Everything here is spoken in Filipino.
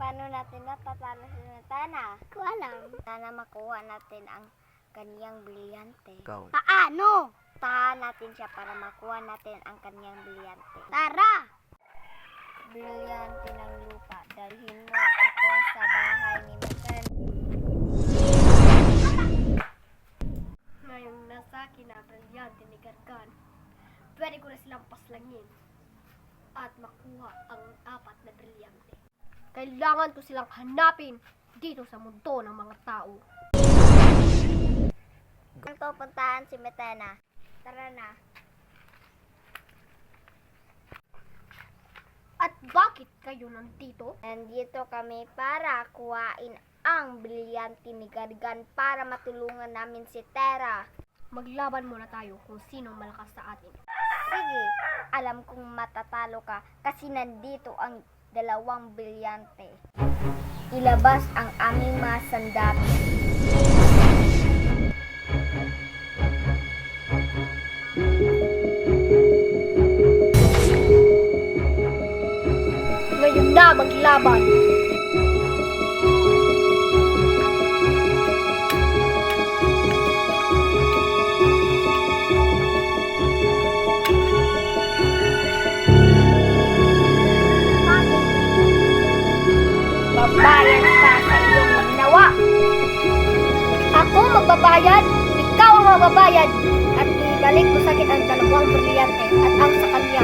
Paano natin natatalo si Natana? Ko alam. Sana makuha natin ang kaniyang brilyante. Ikaw. Paano? Tahan natin siya para makuha natin ang kaniyang brilyante. Tara! Brilyante ng lupa. Dalhin mo ako sa bahay ni Meten. Ngayong nasa akin na brilyante ni Gargan, pwede ko na silang paslangin at makuha ang 4 na brilyante. Kailangan ko silang hanapin dito sa mundo ng mga tao. Saan pupuntahan si Metena? Tara na. At bakit kayo nandito? Nandito kami para kuhain ang brilyante ni Gargan para matulungan namin si Terra. Maglaban muna tayo kung sinong malakas sa atin. Sige, alam kong matatalo ka kasi nandito ang 2 brilyante. Ilabas ang aming mga sandata. Ngayon na maglaban! Babayan ka sa iyong ginawa. Ako magbabayad, ikaw ang magbabayad, at ibalik ko sa akin ang 2 brilyante at ang sa kanya.